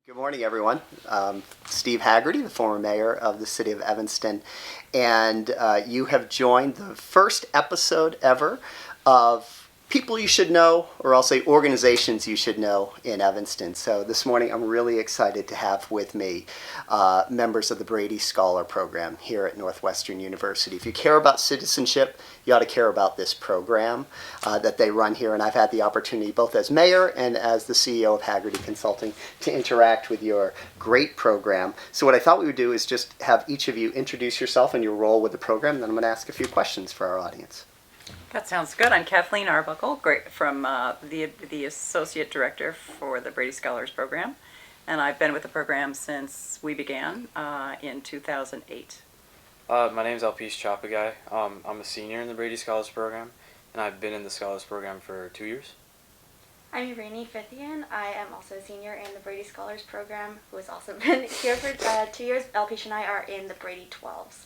Good morning, everyone. Steve Hagerty, the former mayor of the city of Evanston, and you have joined the first episode ever of People You Should Know, or I'll say organizations you should know in Evanston. So this morning I'm really excited to have with me members of the Brady Scholar Program here at Northwestern University. If you care about citizenship, you ought to care about this program that they run here, and I've had the opportunity both as mayor and as the CEO of Hagerty Consulting to interact with your great program. So what I thought we would do is just have each of you introduce yourself and your role with the program, and then I'm going to ask a few questions for our audience. That sounds good. I'm Kathleen Arbuckle, from the Associate Director for the Brady Scholars Program, and I've been with the program since we began in 2008. My name's Alpish Chapagai. I'm a senior in the Brady Scholars Program, and I've been in the Scholars Program for 2 years. I'm Irene Fithian. I am also a senior in the Brady Scholars Program, who has also been here for 2 years. Alpish and I are in the Brady 12s.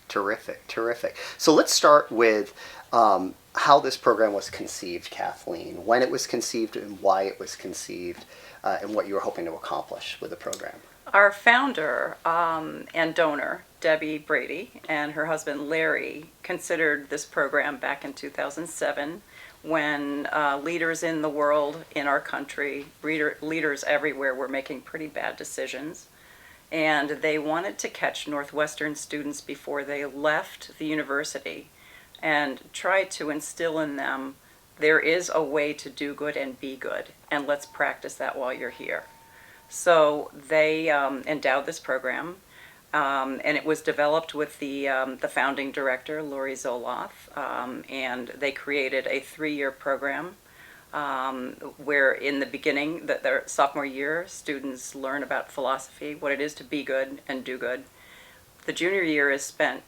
Terrific, terrific. So let's start with how this program was conceived, Kathleen, when it was conceived and why it was conceived, and what you were hoping to accomplish with the program. Our founder and donor, Debbie Brady, and her husband Larry considered this program back in 2007 when leaders in the world, in our country, leaders everywhere were making pretty bad decisions. And they wanted to catch Northwestern students before they left the university and try to instill in them there is a way to do good and be good, and let's practice that while you're here. So they endowed this program, and it was developed with the founding director, Lori Zoloth, and they created a 3-year program where in the beginning, their sophomore year, students learn about philosophy, what it is to be good and do good. The junior year is spent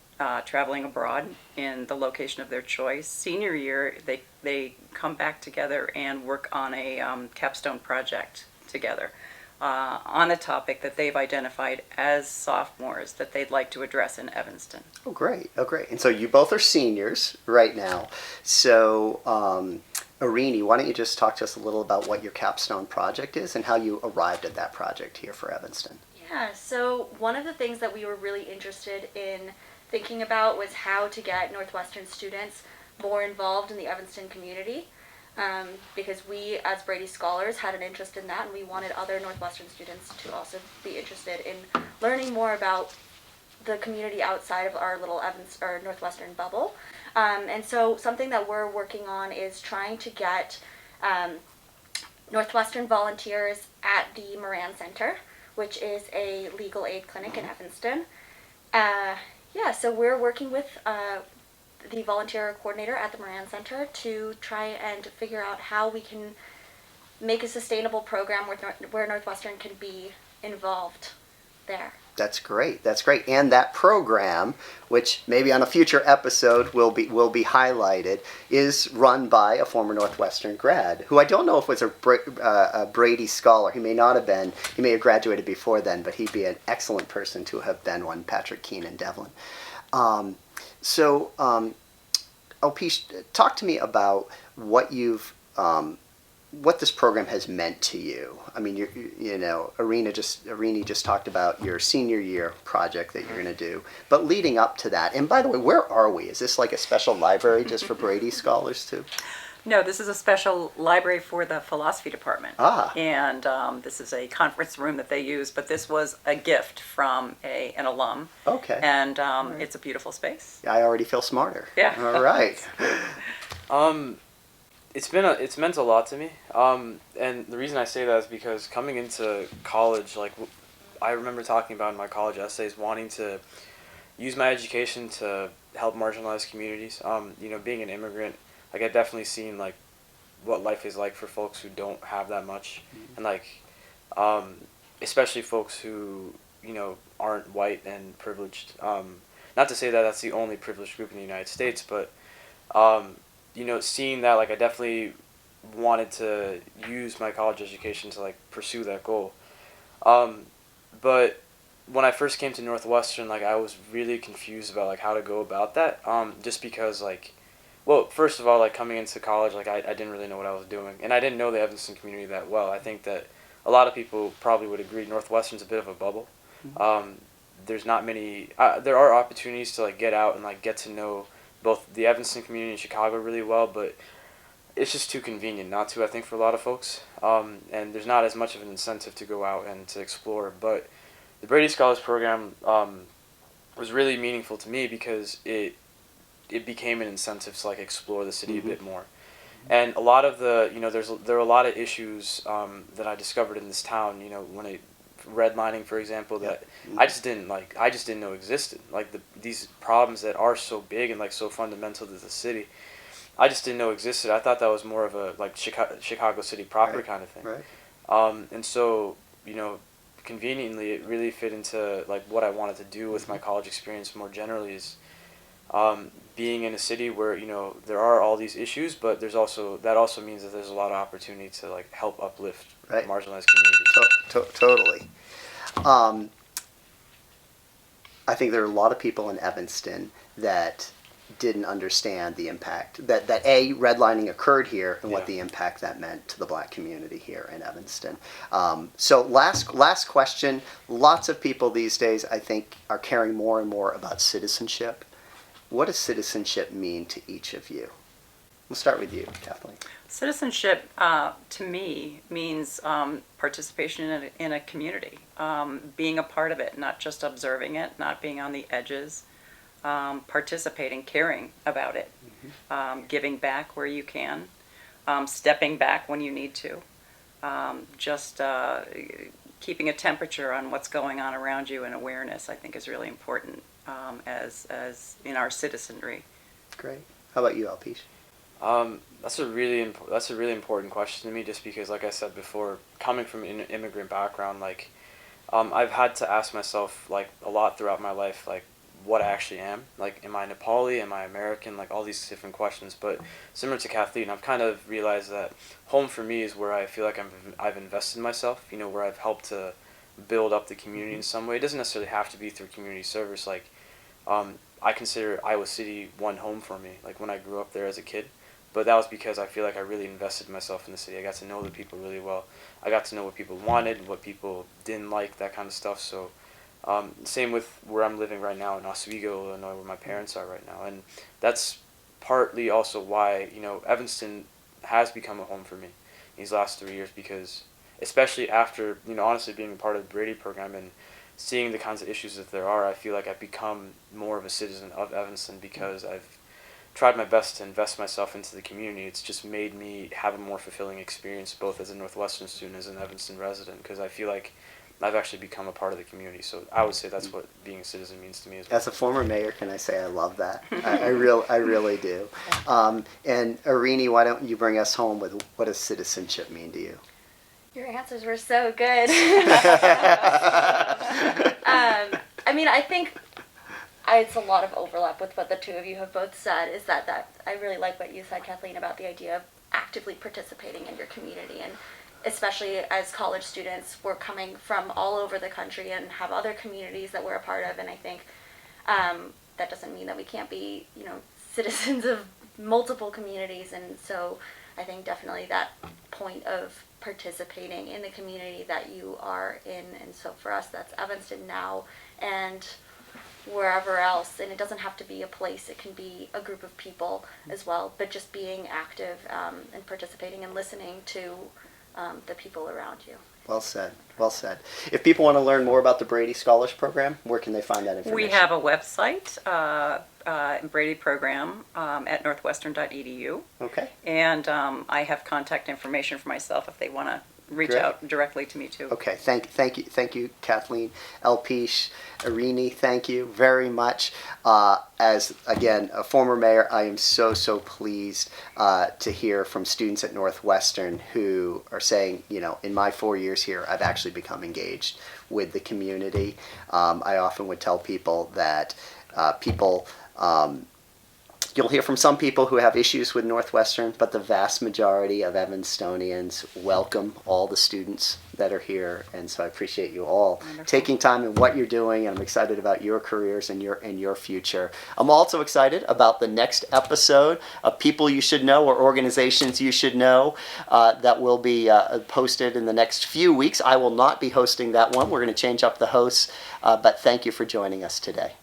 traveling abroad in the location of their choice. Senior year, they come back together and work on a capstone project together on a topic that they've identified as sophomores that they'd like to address in Evanston. Oh, great. Oh, great. And so you both are seniors right now. So, Irene, why don't you just talk to us a little about what your capstone project is and how you arrived at that project here for Evanston? Yeah, so one of the things that we were really interested in thinking about was how to get Northwestern students more involved in the Evanston community, because we, as Brady Scholars, had an interest in that, and we wanted other Northwestern students to also be interested in learning more about the community outside of our little Northwestern bubble. And so something that we're working on is trying to get Northwestern volunteers at the Moran Center, which is a legal aid clinic in Evanston. So we're working with the volunteer coordinator at the Moran Center to try and figure out how we can make a sustainable program where Northwestern can be involved there. That's great. That's great. And that program, which maybe on a future episode will be highlighted, is run by a former Northwestern grad, who I don't know if was a Brady scholar. He may not have been. He may have graduated before then, but he'd be an excellent person to have been one, Patrick Keenan Devlin. Alpish, talk to me about what what this program has meant to you. I mean, Irene just talked about your senior year project that you're going to do, but leading up to that, and by the way, where are we? Is this like a special library just for Brady scholars too? No, this is a special library for the philosophy department. And this is a conference room that they use, but this was a gift from an alum. Okay. And it's a beautiful space. I already feel smarter. Yeah. All right. It's meant a lot to me. And the reason I say that is because coming into college, like I remember talking about in my college essays, wanting to use my education to help marginalized communities. Being an immigrant, like I've definitely seen like what life is like for folks who don't have that much, and like especially folks who aren't white and privileged. Not to say that that's the only privileged group in the United States, but seeing that, like I definitely wanted to use my college education to like pursue that goal. But when I first came to Northwestern, like I was really confused about like how to go about that. Just because like, well, first of all, like coming into college, like I didn't really know what I was doing, and I didn't know the Evanston community that well. I think that a lot of people probably would agree Northwestern's a bit of a bubble. There's not many. There are opportunities to like get out and like get to know both the Evanston community and Chicago really well, but it's just too convenient not to, I think, for a lot of folks. And there's not as much of an incentive to go out and to explore. But the Brady Scholars Program was really meaningful to me because it became an incentive to like explore the city a bit more. And a lot of the, there are a lot of issues that I discovered in this town, when redlining, for example, that I just didn't know existed. Like these problems that are so big and like so fundamental to the city, I just didn't know existed. I thought that was more of a like Chicago City proper kind of thing. Right. And so, conveniently, it really fit into like what I wanted to do with my college experience more generally is being in a city where there are all these issues, but that also means that there's a lot of opportunity to like help uplift marginalized communities. Totally. I think there are a lot of people in Evanston that didn't understand the impact that redlining occurred here and what the impact that meant to the Black community here in Evanston. So last question. Lots of people these days, I think, are caring more and more about citizenship. What does citizenship mean to each of you? We'll start with you, Kathleen. Citizenship, to me, means participation in a community, being a part of it, not just observing it, not being on the edges, participating, caring about it, giving back where you can, stepping back when you need to, just keeping a temperature on what's going on around you, and awareness, I think, is really important as in our citizenry. Great. How about you, Alpesh? That's a really important question to me, just because, like I said before, coming from an immigrant background, like I've had to ask myself like a lot throughout my life, like what I actually am. Like, am I Nepali? Am I American? Like all these different questions. But similar to Kathleen, I've kind of realized that home for me is where I feel like I've invested myself. Where I've helped to build up the community in some way. It doesn't necessarily have to be through community service. Like I consider Iowa City one home for me. Like when I grew up there as a kid. But that was because I feel like I really invested myself in the city. I got to know the people really well. I got to know what people wanted, what people didn't like, that kind of stuff. So same with where I'm living right now in Oswego, Illinois, where my parents are right now. And that's partly also why, Evanston has become a home for me these last 3 years, because especially after, honestly being a part of the Brady program and seeing the kinds of issues that there are, I feel like I've become more of a citizen of Evanston because I've tried my best to invest myself into the community. It's just made me have a more fulfilling experience, both as a Northwestern student, as an Evanston resident, because I feel like I've actually become a part of the community. So I would say that's what being a citizen means to me as well. As a former mayor, can I say I love that? I really do. And Irini, why don't you bring us home with what does citizenship mean to you? Your answers were so good. I think it's a lot of overlap with what the two of you have both said, is that I really like what you said, Kathleen, about the idea of actively participating in your community. And especially as college students, we're coming from all over the country and have other communities that we're a part of. And I think that doesn't mean that we can't be, citizens of multiple communities. And so I think definitely that point of participating in the community that you are in. And so for us, that's Evanston now and wherever else. And it doesn't have to be a place. It can be a group of people as well. But just being active and participating and listening to the people around you. Well said. Well said. If people want to learn more about the Brady Scholars Program, where can they find that information? We have a website, Brady Program, at northwestern.edu. Okay. And I have contact information for myself if they want to reach Great. out directly to me too. Okay. Thank you, Kathleen. Alpesh, Irini, thank you very much. As again a former mayor, I am so pleased to hear from students at Northwestern who are saying, in my 4 years here, I've actually become engaged with the community. I often would tell people that people You'll hear from some people who have issues with Northwestern, but the vast majority of Evanstonians welcome all the students that are here, and so I appreciate you all taking time in what you're doing, and I'm excited about your careers and your future. I'm also excited about the next episode of People You Should Know, or Organizations You Should Know, that will be posted in the next few weeks. I will not be hosting that one. We're going to change up the hosts, but thank you for joining us today.